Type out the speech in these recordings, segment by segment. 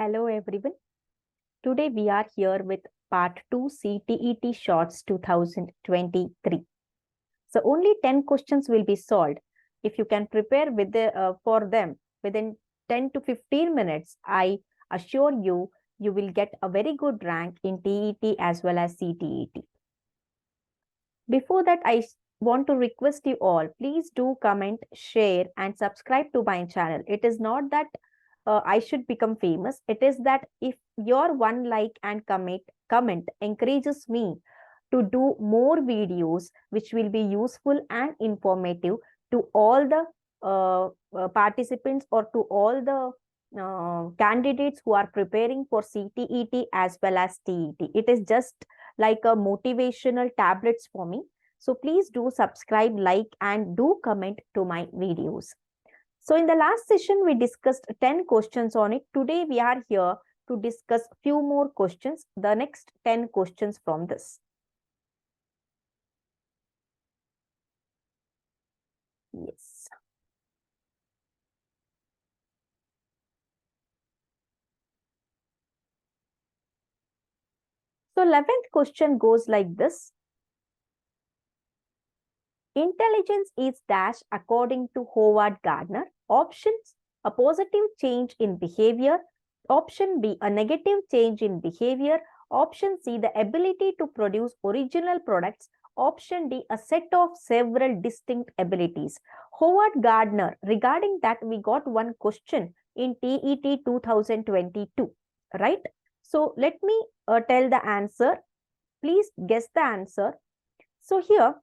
Hello everyone. Today we are here with part 2 CTET Shorts 2023. So only 10 questions will be solved. If you can prepare for them within 10 to 15 minutes, I assure you, you will get a very good rank in TET as well as CTET. Before that, I want to request you all, please do comment, share and subscribe to my channel. It is not that I should become famous. It is that if your one like and comment encourages me to do more videos which will be useful and informative to all the participants or to all the candidates who are preparing for CTET as well as TET. It is just like a motivational tablets for me. So please do subscribe, like and do comment to my videos. So in the last session, we discussed 10 questions on it. Today, we are here to discuss few more questions, the next 10 questions from this. Yes. So 11th question goes like this. Intelligence is dash according to Howard Gardner. Options: a positive change in behavior. Option B, a negative change in behavior. Option C, the ability to produce original products. Option D, a set of several distinct abilities. Howard Gardner, regarding that, we got one question in TET 2022, right? So let me tell the answer. Please guess the answer. So here,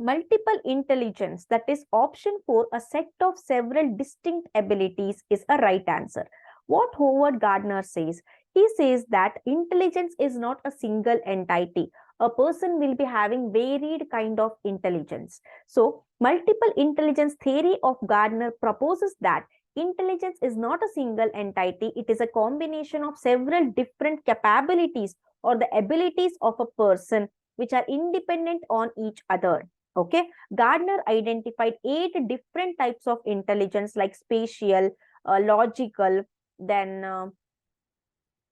multiple intelligence, that is option 4, a set of several distinct abilities, is a right answer. What Howard Gardner says, he says that intelligence is not a single entity. A person will be having varied kind of intelligence. So multiple intelligence theory of Gardner proposes that intelligence is not a single entity. It is a combination of several different capabilities or the abilities of a person which are independent on each other. Okay, Gardner identified 8 different types of intelligence like spatial, logical, then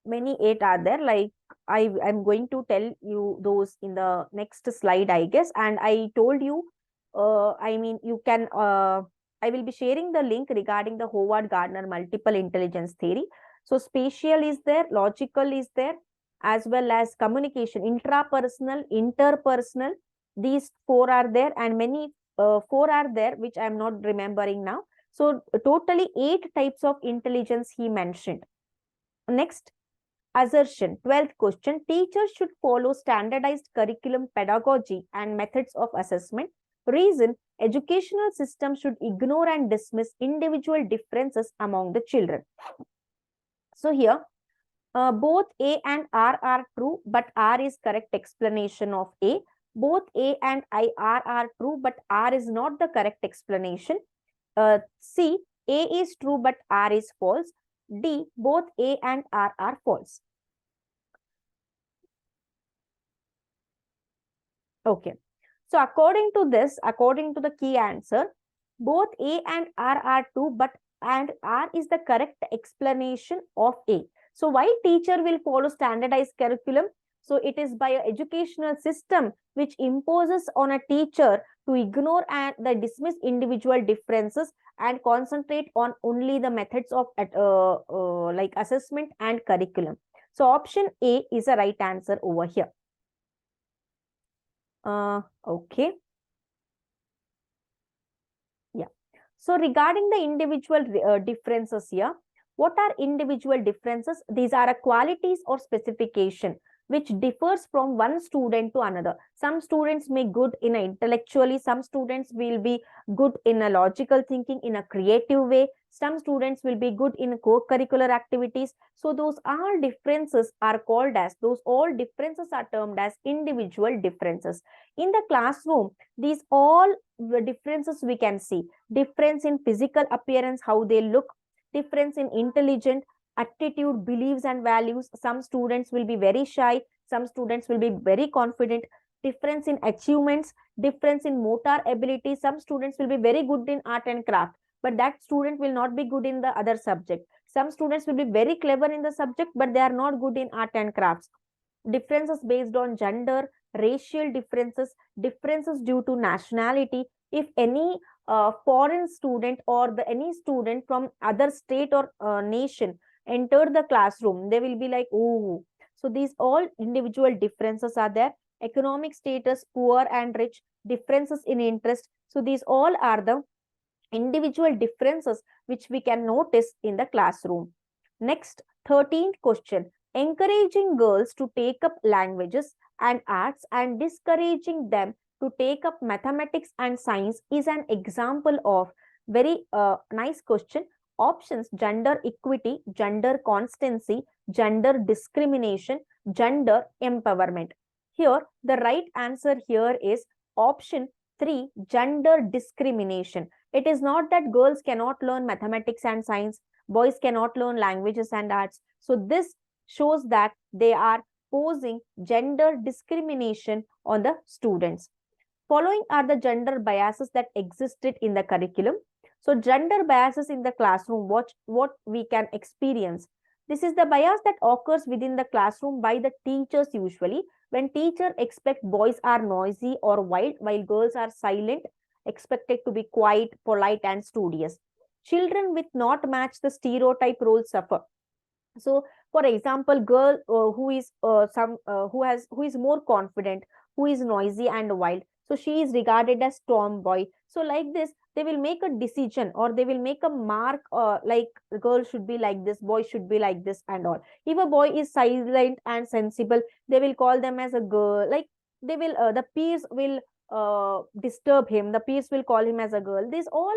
many 8 are there. Like I'm going to tell you those in the next slide, I guess. And I told you, you can, I will be sharing the link regarding the Howard Gardner multiple intelligence theory. So spatial is there, logical is there, as well as communication, intrapersonal, interpersonal. These 4 are there, and many 4 are there, which I'm not remembering now. So totally 8 types of intelligence he mentioned. Next, assertion, 12th question. Teachers should follow standardized curriculum pedagogy and methods of assessment. Reason, educational system should ignore and dismiss individual differences among the children. So here, both A and R are true, but R is correct explanation of A. Both A and R are true, but R is not the correct explanation. C, A is true, but R is false. D, both A and R are false. Okay. So according to this, according to the key answer, both A and R are true, but and R is the correct explanation of A. So why teacher will follow standardized curriculum? So it is by an educational system which imposes on a teacher to ignore and dismiss individual differences and concentrate on only the methods of like assessment and curriculum. So option A is a right answer over here. Okay. Yeah. So regarding the individual differences here, what are individual differences? These are qualities or specification which differs from one student to another. Some students may good in a intellectually, some students will be good in a logical thinking, in a creative way. Some students will be good in co-curricular activities. So those all differences are called as, those all differences are termed as individual differences. In the classroom, these all differences we can see. Difference in physical appearance, how they look, difference in intelligence, attitude, beliefs and values. Some students will be very shy, some students will be very confident. Difference in achievements, difference in motor ability. Some students will be very good in art and craft, but that student will not be good in the other subject. Some students will be very clever in the subject, but they are not good in art and crafts. Differences based on gender, racial differences, differences due to nationality. If any foreign student or any student from other state or nation enter the classroom, they will be like, oh. So these all individual differences are there. Economic status, poor and rich, differences in interest. So these all are the individual differences which we can notice in the classroom. Next, 13th question. Encouraging girls to take up languages and arts and discouraging them to take up mathematics and science is an example of very nice question. Options: gender equity, gender constancy, gender discrimination, gender empowerment. Here, the right answer here is option 3, gender discrimination. It is not that girls cannot learn mathematics and science, boys cannot learn languages and arts. So this shows that they are posing gender discrimination on the students. Following are the gender biases that existed in the curriculum. So gender biases in the classroom, what we can experience. This is the bias that occurs within the classroom by the teachers usually, when teachers expect boys are noisy or wild while girls are silent, expected to be quiet, polite and studious. Children with not match the stereotype roles suffer. So for example, girl who is who is more confident, who is noisy and wild, so she is regarded as tomboy. So like this they will make a decision or they will make a mark, like girl should be like this, boy should be like this and all. If a boy is silent and sensible, they will call them as a girl. Like they will the peers will disturb him, the peers will call him as a girl. These all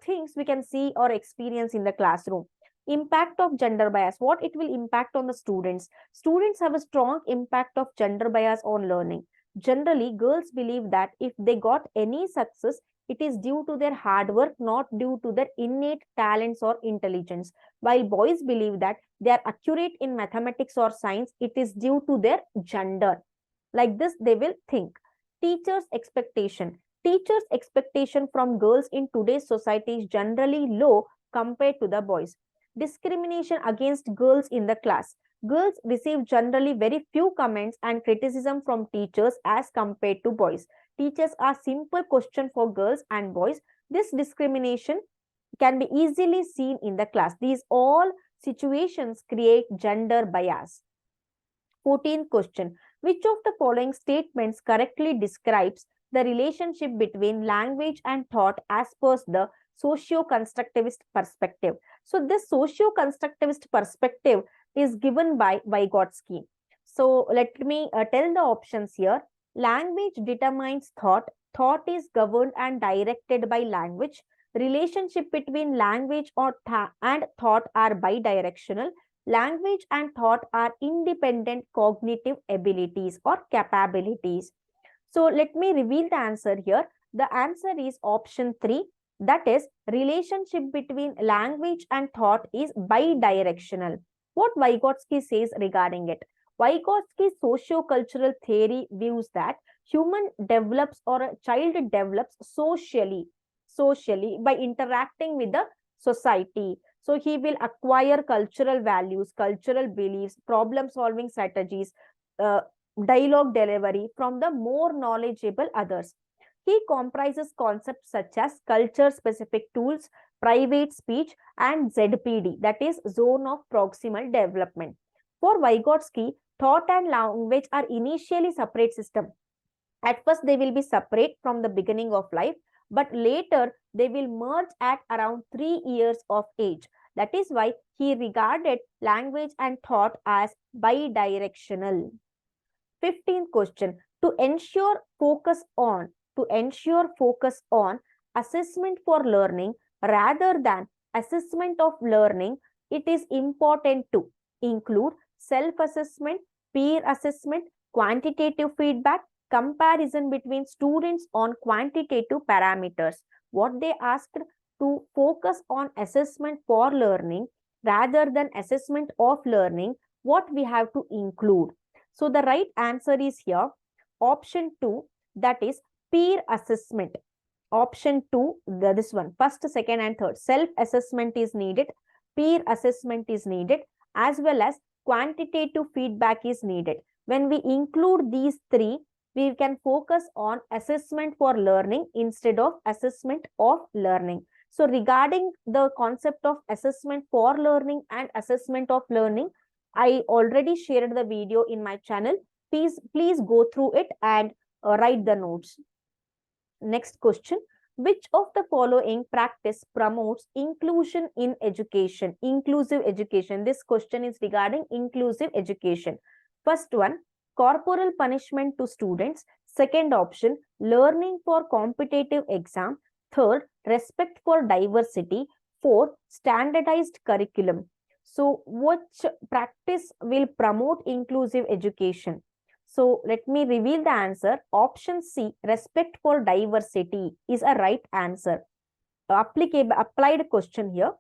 things we can see or experience in the classroom. Impact of gender bias, what it will impact on the students. Students have a strong impact of gender bias on learning. Generally, girls believe that if they got any success, it is due to their hard work, not due to their innate talents or intelligence. While boys believe that they are accurate in mathematics or science, it is due to their gender. Like this they will think. Teachers expectation, teachers expectation from girls in today's society is generally low compared to the boys. Discrimination against girls in the class. Girls receive generally very few comments and criticism from teachers as compared to boys. Teachers are simple question for girls and boys. This discrimination can be easily seen in the class. These all situations create gender bias. 14th question. Which of the following statements correctly describes the relationship between language and thought as per the socio-constructivist perspective? So this socio-constructivist perspective is given by Vygotsky. So let me tell the options here. Language determines thought. Thought is governed and directed by language. Relationship between language and thought are bidirectional. Language and thought are independent cognitive abilities or capabilities. So let me reveal the answer here. The answer is option 3. That is, relationship between language and thought is bidirectional. What Vygotsky says regarding it? Vygotsky's socio-cultural theory views that human develops or a child develops socially by interacting with the society. So he will acquire cultural values, cultural beliefs, problem-solving strategies, dialogue delivery from the more knowledgeable others. He comprises concepts such as culture-specific tools, private speech, and ZPD, that is zone of proximal development. For Vygotsky, thought and language are initially separate systems. At first, they will be separate from the beginning of life, but later they will merge at around 3 years of age. That is why he regarded language and thought as bidirectional. 15th question. To ensure focus on assessment for learning rather than assessment of learning, it is important to include self-assessment, peer assessment, quantitative feedback, comparison between students on quantitative parameters. What they asked, to focus on assessment for learning rather than assessment of learning, what we have to include. So the right answer is here, option 2, that is peer assessment. Option 2, this one, first, second and third. Self-assessment is needed, peer assessment is needed, as well as quantitative feedback is needed. When we include these three, we can focus on assessment for learning instead of assessment of learning. So regarding the concept of assessment for learning and assessment of learning, I already shared the video in my channel. Please go through it and write the notes. Next question. Which of the following practice promotes inclusion in education? Inclusive education. This question is regarding inclusive education. First one, corporal punishment to students. Second option, learning for competitive exam. Third, respect for diversity. Fourth, standardized curriculum. So which practice will promote inclusive education? So let me reveal the answer. Option C, respect for diversity, is a right answer. Applied question here.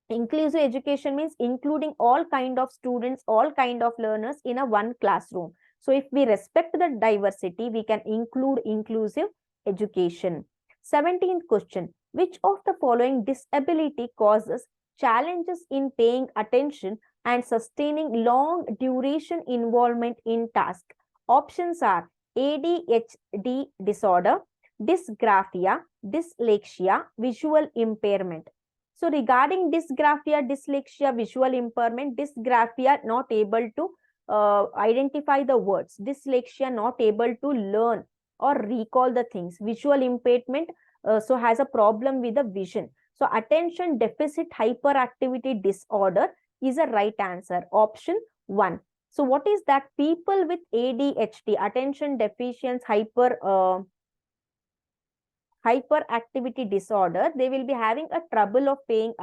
Inclusive education means including all kind of students, all kind of learners in a one classroom. So if we respect the diversity, we can include inclusive education. 17th question. Which of the following disability causes challenges in paying attention and sustaining long duration involvement in task? Options are ADHD disorder, dysgraphia, dyslexia, visual impairment. So regarding dysgraphia, dyslexia, visual impairment, dysgraphia not able to identify the words, dyslexia not able to learn or recall the things, visual impairment so has a problem with the vision. So attention deficit hyperactivity disorder is a right answer. Option 1. So what is that? People with ADHD, attention deficiency hyperactivity disorder, they will be having a trouble of paying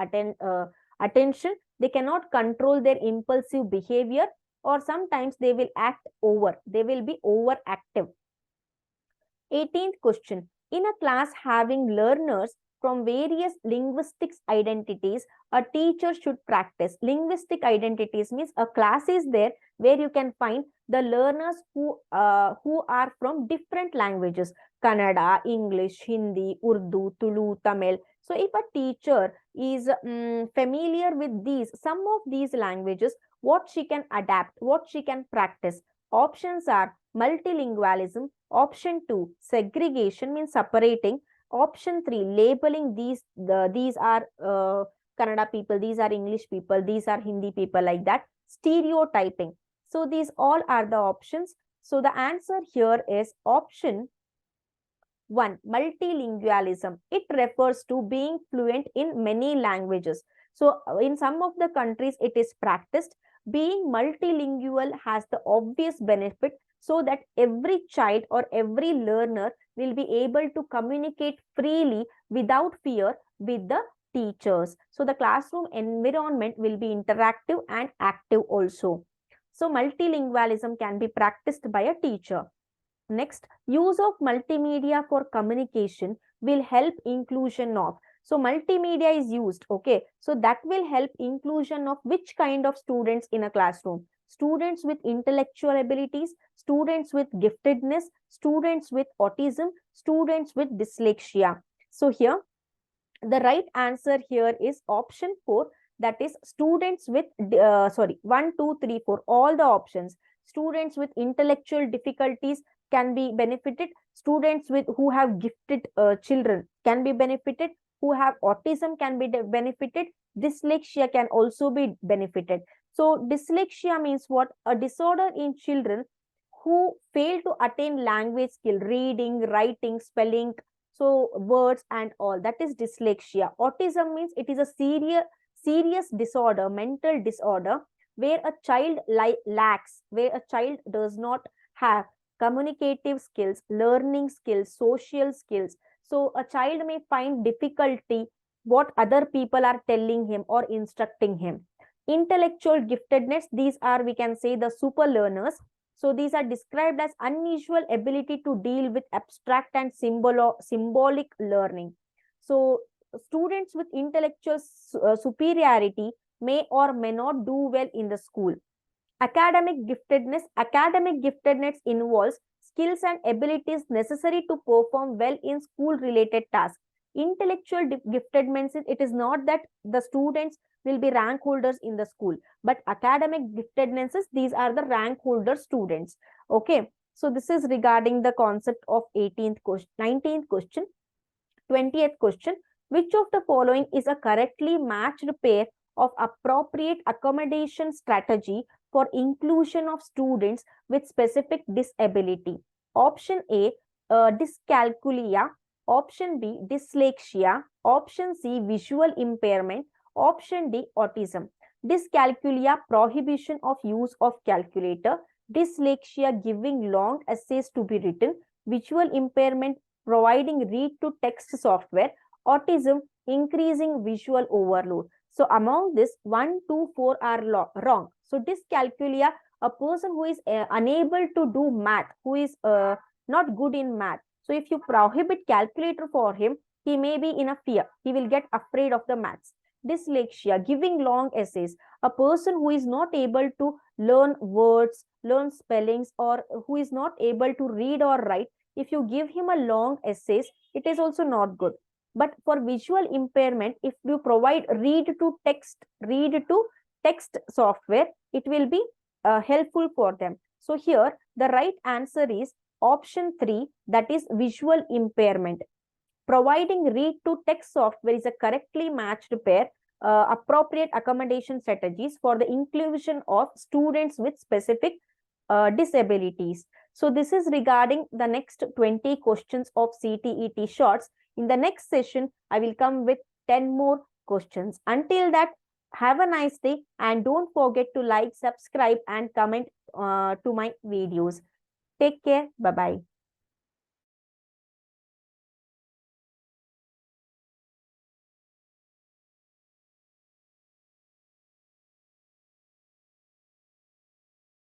attention. They cannot control their impulsive behavior, or sometimes they will act over. They will be overactive. 18th question. In a class having learners from various linguistics identities, a teacher should practice. Linguistic identities means a class is there where you can find the learners who are from different languages. Kannada, English, Hindi, Urdu, Tulu, Tamil. So if a teacher is familiar with some of these languages, what she can adapt, what she can practice. Options are multilingualism. Option 2, segregation means separating. Option 3, labeling these are Kannada people, these are English people, these are Hindi people, like that. Stereotyping. So these all are the options. So the answer here is option 1, multilingualism. It refers to being fluent in many languages. So in some of the countries it is practiced. Being multilingual has the obvious benefit, so that every child or every learner will be able to communicate freely without fear with the teachers. So the classroom environment will be interactive and active also. So multilingualism can be practiced by a teacher. Next, use of multimedia for communication will help inclusion of. So multimedia is used, okay. So that will help inclusion of which kind of students in a classroom? Students with intellectual abilities, students with giftedness, students with autism, students with dyslexia. So here, the right answer here is option 4, that is students with, 1, 2, 3, 4, all the options. Students with intellectual difficulties can be benefited. Students who have gifted children can be benefited. Who have autism can be benefited. Dyslexia can also be benefited. So dyslexia means what? A disorder in children who fail to attain language skill, reading, writing, spelling, so words and all. That is dyslexia. Autism means it is a serious disorder, mental disorder, where a child lacks, where a child does not have communicative skills, learning skills, social skills. So a child may find difficulty what other people are telling him or instructing him. Intellectual giftedness, these are, we can say, the super learners. So these are described as unusual ability to deal with abstract and symbolic learning. So students with intellectual superiority may or may not do well in the school. Academic giftedness involves skills and abilities necessary to perform well in school-related tasks. Intellectual giftedness, it is not that the students will be rank holders in the school, but academic giftednesses, these are the rank holder students. Okay, so this is regarding the concept of 18th question, 19th question. 20th question, which of the following is a correctly matched pair of appropriate accommodation strategy for inclusion of students with specific disability? Option A, dyscalculia. Option B, dyslexia. Option C, visual impairment. Option D, autism. Dyscalculia, prohibition of use of calculator. Dyslexia, giving long essays to be written. Visual impairment, providing read to text software. Autism, increasing visual overload. So among this, 1, 2, 4 are wrong. So dyscalculia, a person who is unable to do math, who is not good in math. So if you prohibit calculator for him, he may be in a fear. He will get afraid of the maths. Dyslexia, giving long essays, a person who is not able to learn words, learn spellings, or who is not able to read or write. If you give him a long essays, it is also not good. But for visual impairment, if you provide read to text software, it will be helpful for them. So here the right answer is option 3, that is visual impairment. Providing read to text software is a correctly matched pair, appropriate accommodation strategies for the inclusion of students with specific disabilities. So this is regarding the next 20 questions of CTET shorts. In the next session, I will come with 10 more questions. Until that, have a nice day and don't forget to like, subscribe and comment to my videos. Take care. Bye-bye.